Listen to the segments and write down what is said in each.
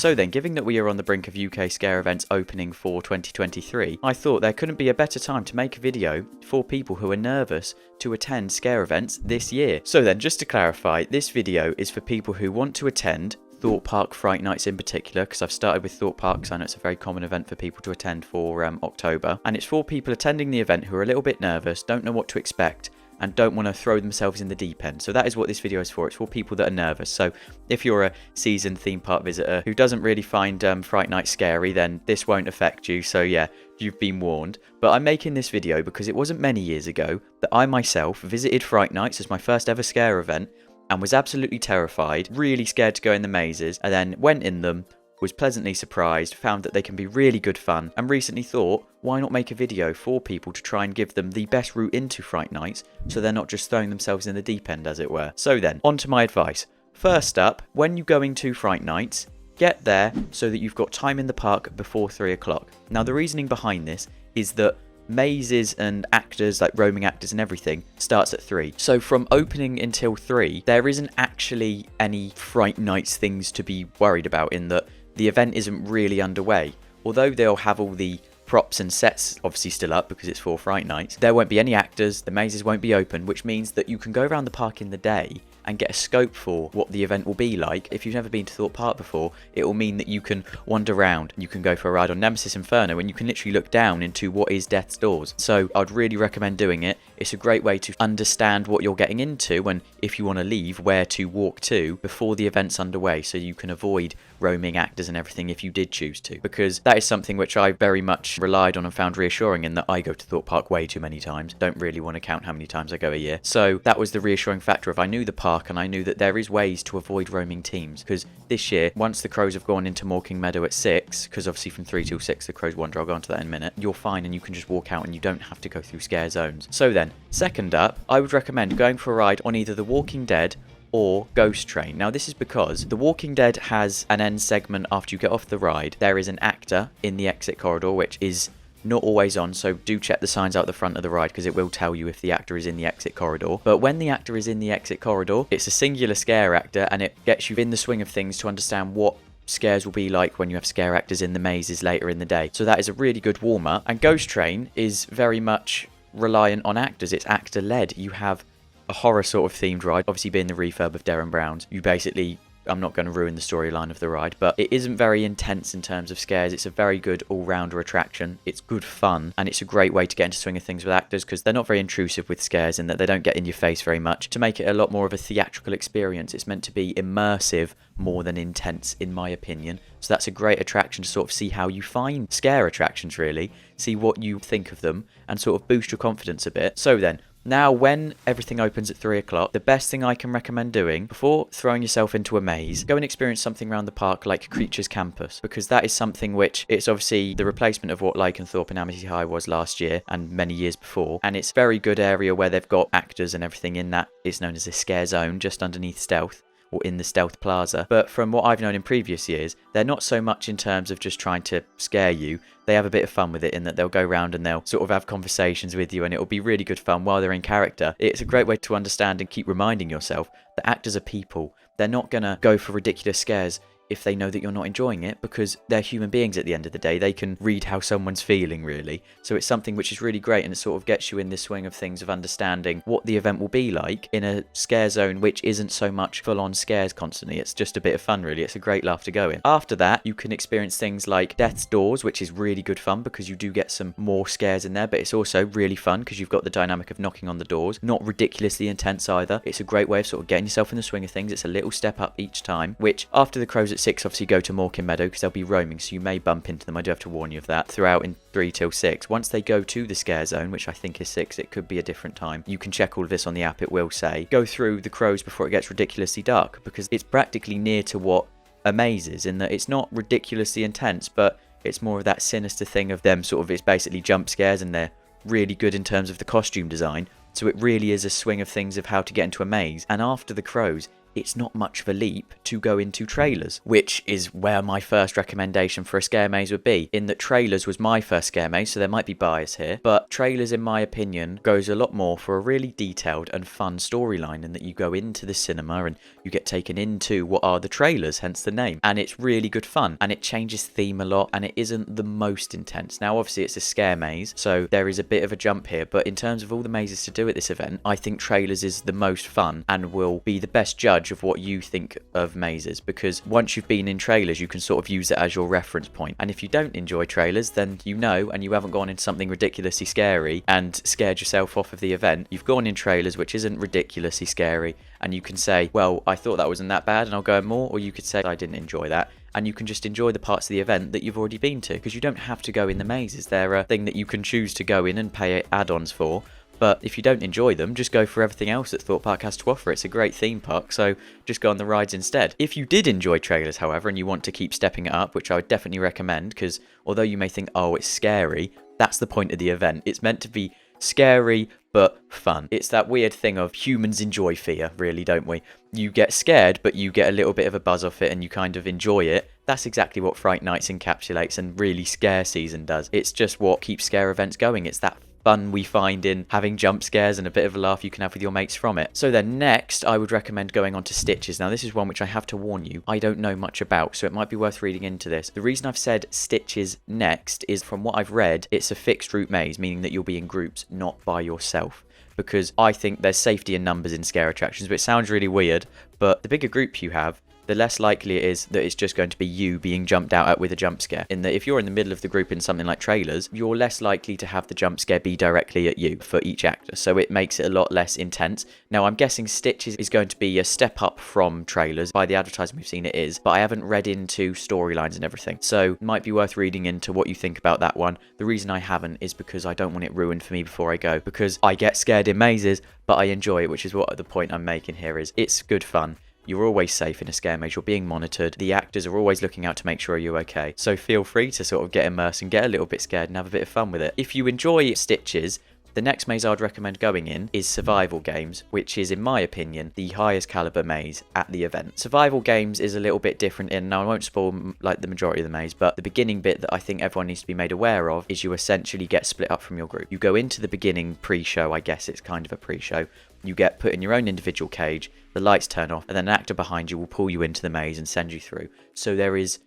So then, given that we are on the brink of UK scare events opening for 2023, I thought there couldn't be a better time to make a video for people who are nervous to attend scare events this year. So then, just to clarify, this video is for people who want to attend Thorpe Park Fright Nights in particular, because I've started with Thorpe Park, because I know it's a very common event for people to attend for October. And it's for people attending the event who are a little bit nervous, don't know what to expect, and don't want to throw themselves in the deep end. So that is what this video is for. It's for people that are nervous. So if you're a seasoned theme park visitor who doesn't really find Fright Night scary, then this won't affect you. So yeah, you've been warned. But I'm making this video because it wasn't many years ago that I myself visited Fright Nights as my first ever scare event and was absolutely terrified, really scared to go in the mazes, and then went in them, was pleasantly surprised, found that they can be really good fun, and recently thought, why not make a video for people to try and give them the best route into Fright Nights, so they're not just throwing themselves in the deep end, as it were. So then, on to my advice. First up, when you go into Fright Nights, get there so that you've got time in the park before 3 o'clock. Now the reasoning behind this is that mazes and actors, like roaming actors and everything, starts at 3. So from opening until 3, there isn't actually any Fright Nights things to be worried about, in that the event isn't really underway. Although they'll have all the props and sets obviously still up because it's for Fright Nights, there won't be any actors, the mazes won't be open, which means that you can go around the park in the day and get a scope for what the event will be like. If you've never been to Thorpe Park before, it will mean that you can wander around. You can go for a ride on Nemesis Inferno and you can literally look down into what is Death's Doors. So I'd really recommend doing it. It's a great way to understand what you're getting into, and if you want to leave, where to walk to before the event's underway, so you can avoid roaming actors and everything if you did choose to. Because that is something which I very much relied on and found reassuring, in that I go to Thorpe Park way too many times. Don't really want to count how many times I go a year. So that was the reassuring factor of I knew the park and I knew that there is ways to avoid roaming teams. Because this year, once the crows have gone into Morecambe Meadow at 6, because obviously from 3 till 6 the crows wander, I'll go on to that in a minute, you're fine and you can just walk out and you don't have to go through scare zones. So then, second up, I would recommend going for a ride on either The Walking Dead or Ghost Train. Now this is because The Walking Dead has an end segment after you get off the ride. There is an actor in the exit corridor, which is not always on, so do check the signs out the front of the ride because it will tell you if the actor is in the exit corridor. But when the actor is in the exit corridor, it's a singular scare actor and it gets you in the swing of things to understand what scares will be like when you have scare actors in the mazes later in the day. So that is a really good warm-up. And Ghost Train is very much reliant on actors. It's actor led. You have a horror sort of themed ride, obviously being the refurb of Derren Brown's. You basically, I'm not going to ruin the storyline of the ride, but it isn't very intense in terms of scares. It's a very good all-rounder attraction. It's good fun, and it's a great way to get into swing of things with actors because they're not very intrusive with scares in that they don't get in your face very much. To make it a lot more of a theatrical experience, it's meant to be immersive more than intense, in my opinion. So that's a great attraction to sort of see how you find scare attractions, really. See what you think of them and sort of boost your confidence a bit. So then, now, when everything opens at 3 o'clock, the best thing I can recommend doing before throwing yourself into a maze, go and experience something around the park like Creatures Campus, because that is something which, it's obviously the replacement of what Lycanthorpe and Amity High was last year and many years before, and it's a very good area where they've got actors and everything in that. It's known as a scare zone just underneath Stealth, or in the Stealth Plaza. But from what I've known in previous years, they're not so much in terms of just trying to scare you. They have a bit of fun with it in that they'll go around and they'll sort of have conversations with you and it'll be really good fun while they're in character. It's a great way to understand and keep reminding yourself that actors are people. They're not going to go for ridiculous scares if they know that you're not enjoying it, because they're human beings at the end of the day. They can read how someone's feeling, really. So it's something which is really great, and it sort of gets you in this swing of things of understanding what the event will be like in a scare zone which isn't so much full-on scares constantly. It's just a bit of fun, really. It's a great laugh to go in. After that, you can experience things like Death's Doors, which is really good fun because you do get some more scares in there, but it's also really fun because you've got the dynamic of knocking on the doors. Not ridiculously intense either. It's a great way of sort of getting yourself in the swing of things. It's a little step up each time, which after the crows at 6 obviously go to Morecambe Meadow because they'll be roaming, so you may bump into them. I do have to warn you of that throughout in 3 till 6. Once they go to the scare zone, which I think is 6, it could be a different time. You can check all of this on the app. It will say go through the crows before it gets ridiculously dark, because it's practically near to what a maze is, in that it's not ridiculously intense, but it's more of that sinister thing of them sort of, it's basically jump scares, and they're really good in terms of the costume design. So it really is a swing of things of how to get into a maze. And after the crows, it's not much of a leap to go into trailers, which is where my first recommendation for a scare maze would be, in that trailers was my first scare maze, so there might be bias here, but trailers, in my opinion, goes a lot more for a really detailed and fun storyline, in that you go into the cinema and you get taken into what are the trailers, hence the name, and it's really good fun, and it changes theme a lot, and it isn't the most intense. Now, obviously, it's a scare maze, so there is a bit of a jump here, but in terms of all the mazes to do at this event, I think trailers is the most fun and will be the best judge of what you think of mazes, because once you've been in trailers, you can sort of use it as your reference point. And if you don't enjoy trailers, then you know, and you haven't gone into something ridiculously scary and scared yourself off of the event. You've gone in trailers, which isn't ridiculously scary, and you can say, well, I thought that wasn't that bad and I'll go in more, or you could say, I didn't enjoy that. And you can just enjoy the parts of the event that you've already been to, because you don't have to go in the mazes. They're a thing that you can choose to go in and pay add-ons for. But if you don't enjoy them, just go for everything else that Thorpe Park has to offer. It's a great theme park, so just go on the rides instead. If you did enjoy trailers, however, and you want to keep stepping it up, which I would definitely recommend, because although you may think, oh, it's scary, that's the point of the event. It's meant to be scary but fun. It's that weird thing of humans enjoy fear, really, don't we? You get scared, but you get a little bit of a buzz off it and you kind of enjoy it. That's exactly what Fright Nights encapsulates, and really Scare Season does. It's just what keeps scare events going. It's that fun we find in having jump scares and a bit of a laugh you can have with your mates from it. So then next, I would recommend going on to Stitches. Now, this is one which I have to warn you, I don't know much about, so it might be worth reading into this. The reason I've said Stitches next is, from what I've read, it's a fixed route maze, meaning that you'll be in groups, not by yourself. Because I think there's safety in numbers in scare attractions, but it sounds really weird, but the bigger group you have, the less likely it is that it's just going to be you being jumped out at with a jump scare. In that if you're in the middle of the group in something like trailers, you're less likely to have the jump scare be directly at you for each actor, so it makes it a lot less intense. Now, I'm guessing Stitches is going to be a step up from trailers. By the advertising we've seen, it is, but I haven't read into storylines and everything, so it might be worth reading into what you think about that one. The reason I haven't is because I don't want it ruined for me before I go, because I get scared in mazes, but I enjoy it, which is what the point I'm making here is. It's good fun. You're always safe in a scare maze, you're being monitored, the actors are always looking out to make sure you're okay. So feel free to sort of get immersed and get a little bit scared and have a bit of fun with it. If you enjoy Stitches, the next maze I'd recommend going in is Survival Games, which is, in my opinion, the highest caliber maze at the event. Survival Games is a little bit different in, now I won't spoil like the majority of the maze, but the beginning bit that I think everyone needs to be made aware of is you essentially get split up from your group. You go into the beginning pre-show, I guess it's kind of a pre-show. You get put in your own individual cage, the lights turn off, and then an actor behind you will pull you into the maze and send you through. So there is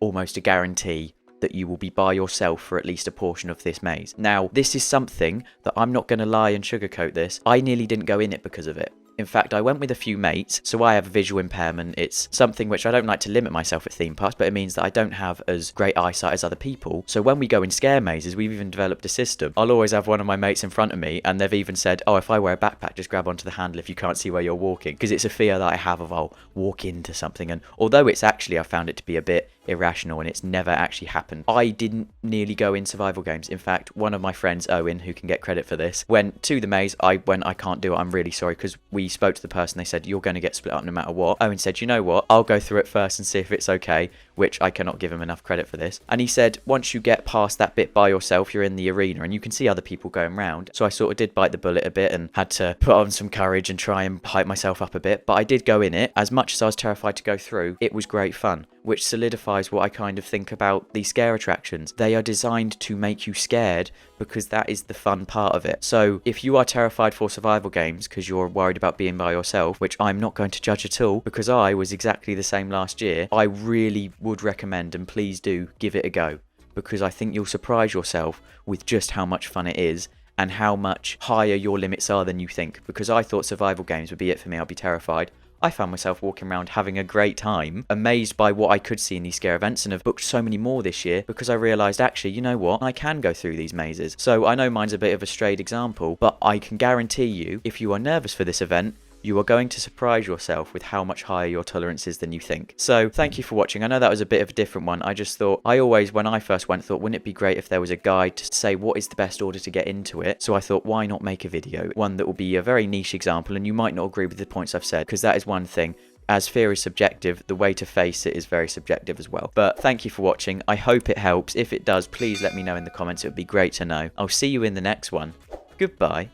almost a guarantee that you will be by yourself for at least a portion of this maze. Now, this is something that I'm not going to lie and sugarcoat this. I nearly didn't go in it because of it. In fact, I went with a few mates, so I have a visual impairment. It's something which I don't like to limit myself at theme parks, but it means that I don't have as great eyesight as other people. So when we go in scare mazes, we've even developed a system. I'll always have one of my mates in front of me, and they've even said, oh, if I wear a backpack, just grab onto the handle if you can't see where you're walking. Because it's a fear that I have of, I'll walk into something. And although it's actually, I found it to be a bit irrational and it's never actually happened, I didn't nearly go in Survival Games. In fact, one of my friends, Owen, who can get credit for this, went to the maze. I can't do it, I'm really sorry, because we spoke to the person, they said, you're going to get split up no matter what. Owen said, you know what, I'll go through it first and see if it's okay, which I cannot give him enough credit for this. And he said, once you get past that bit by yourself, you're in the arena and you can see other people going round. So I sort of did bite the bullet a bit and had to put on some courage and try and hype myself up a bit, but I did go in it. As much as I was terrified to go through, it was great fun, which solidifies what I kind of think about these scare attractions. They are designed to make you scared because that is the fun part of it. So if you are terrified for Survival Games because you're worried about being by yourself, which I'm not going to judge at all because I was exactly the same last year, I really would recommend, and please do give it a go, because I think you'll surprise yourself with just how much fun it is and how much higher your limits are than you think. Because I thought Survival Games would be it for me, I'd be terrified. I found myself walking around having a great time, amazed by what I could see in these scare events, and have booked so many more this year because I realised, actually, you know what, I can go through these mazes. So I know mine's a bit of a strayed example, but I can guarantee you, if you are nervous for this event, you are going to surprise yourself with how much higher your tolerance is than you think. So thank you for watching. I know that was a bit of a different one. I just thought, I always, when I first went, thought, wouldn't it be great if there was a guide to say what is the best order to get into it? So I thought, why not make a video? One that will be a very niche example, and you might not agree with the points I've said, because that is one thing. As fear is subjective, the way to face it is very subjective as well. But thank you for watching. I hope it helps. If it does, please let me know in the comments. It would be great to know. I'll see you in the next one. Goodbye.